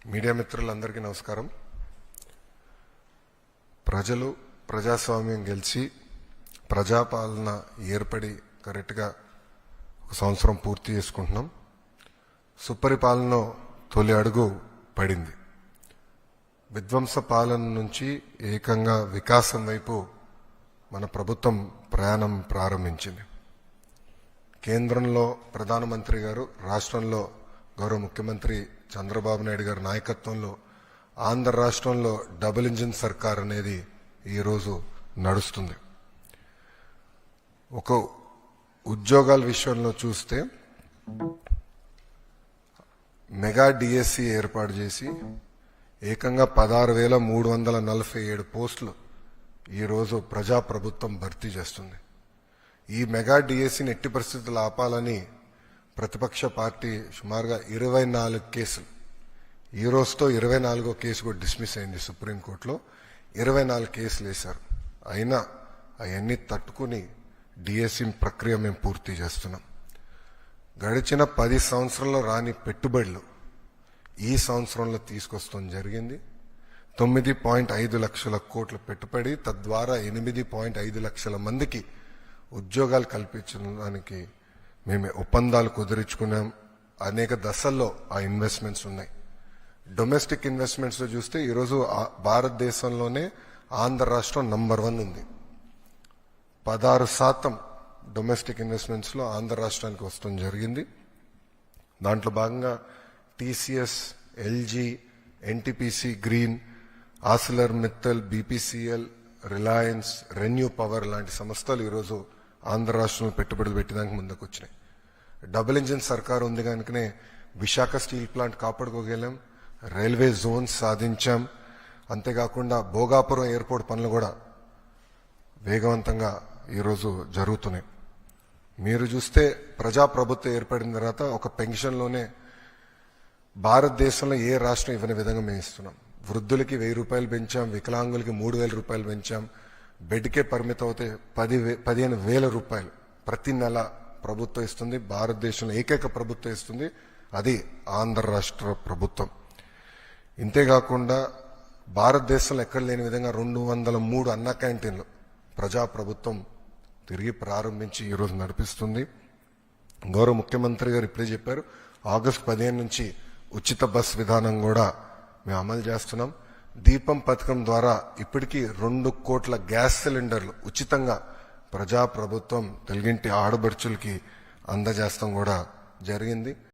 Media మిత్రులందరికీ నమస్కారం. ప్రజలు ప్రజాస్వామ్యం గెలిచి ప్రజాపాలన ఏర్పడి కరెక్ట్గా ఒక సంవత్సరం పూర్తి చేసుకుంటున్నాం. సుపరిపాలన తొలి అడుగు పడింది. విధ్వంస పాలన నుంచి ఏకంగా వికాసం వైపు మన ప్రభుత్వం ప్రయాణం ప్రారంభించింది. కేంద్రంలో ప్రధానమంత్రి గారు, రాష్ట్రంలో గౌరవ ముఖ్యమంత్రి చంద్రబాబు నాయుడు గారి నాయకత్వంలో ఆంధ్ర రాష్ట్రంలో డబుల్ ఇంజిన్ సర్కార్ అనేది ఈరోజు నడుస్తుంది. ఒక ఉద్యోగాల విషయంలో చూస్తే మెగా డిఎస్సి ఏర్పాటు చేసి ఏకంగా 16,347 పోస్టులు ఈరోజు ప్రజాప్రభుత్వం భర్తీ చేస్తుంది. ఈ మెగా డిఎస్సిని ఎట్టి పరిస్థితులు ఆపాలని ప్రతిపక్ష పార్టీ సుమారుగా 24 కేసులు, ఈ రోజుతో 24వ కేసు కూడా డిస్మిస్ అయింది సుప్రీంకోర్టులో. 24 కేసులు వేశారు. అయినా అవన్నీ తట్టుకుని డిఎస్సి ప్రక్రియ మేము పూర్తి చేస్తున్నాం. గడిచిన 10 సంవత్సరాల్లో రాని పెట్టుబడులు ఈ సంవత్సరంలో తీసుకొస్తాం జరిగింది. 9.5 లక్షల కోట్ల పెట్టుబడి, తద్వారా 8.5 లక్షల మందికి ఉద్యోగాలు కల్పించడానికి మేము ఒప్పందాలు కుదుర్చుకున్నాం. అనేక దశల్లో ఆ ఇన్వెస్ట్మెంట్స్ ఉన్నాయి. డొమెస్టిక్ ఇన్వెస్ట్మెంట్స్ చూస్తే ఈరోజు భారతదేశంలోనే ఆంధ్ర రాష్ట్రం నంబర్ 1 ఉంది. 16% డొమెస్టిక్ ఇన్వెస్ట్మెంట్స్లో ఆంధ్ర రాష్ట్రానికి వస్తూ జరిగింది. దాంట్లో భాగంగా TCS, LG, NTPC green, ఆసిలర్ Mittal, BPCL, Reliance, renew power లాంటి సంస్థలు ఈరోజు ఆంధ్ర రాష్ట్రంలో పెట్టుబడులు పెట్టడానికి ముందుకు వచ్చినాయి. డబుల్ ఇంజిన్ సర్కార్ ఉంది కనుకనే విశాఖ స్టీల్ ప్లాంట్ కాపాడుకోగలం, రైల్వే జోన్స్ సాధించాం. అంతేకాకుండా భోగాపురం ఎయిర్పోర్ట్ పనులు కూడా వేగవంతంగా ఈరోజు జరుగుతున్నాయి. మీరు చూస్తే ప్రజాప్రభుత్వం ఏర్పడిన తర్వాత ఒక పెన్షన్లోనే భారతదేశంలో ఏ రాష్ట్రం ఇవ్వని విధంగా మేము ఇస్తున్నాం. వృద్ధులకి 1,000 రూపాయలు పెంచాం, వికలాంగులకి 3,000 రూపాయలు పెంచాం. బెడ్కే పరిమితం అవుతే 15,000 రూపాయలు ప్రతి నెల ప్రభుత్వం ఇస్తుంది. భారతదేశంలో ఏకైక ప్రభుత్వం ఇస్తుంది, అది ఆంధ్ర రాష్ట్ర ప్రభుత్వం. ఇంతేకాకుండా భారతదేశంలో ఎక్కడ లేని విధంగా 203 అన్న క్యాంటీన్లు ప్రజాప్రభుత్వం తిరిగి ప్రారంభించి ఈరోజు నడిపిస్తుంది. గౌరవ ముఖ్యమంత్రి గారు ఇప్పుడే చెప్పారు, ఆగస్టు 15 నుంచి ఉచిత బస్ విధానం కూడా మేము అమలు చేస్తున్నాం. దీపం పథకం ద్వారా ఇప్పటికీ 2 కోట్ల గ్యాస్ సిలిండర్లు ఉచితంగా ప్రజాప్రభుత్వం తెలుగింటి ఆడబడుచులకి అందజేస్తాం కూడా జరిగింది.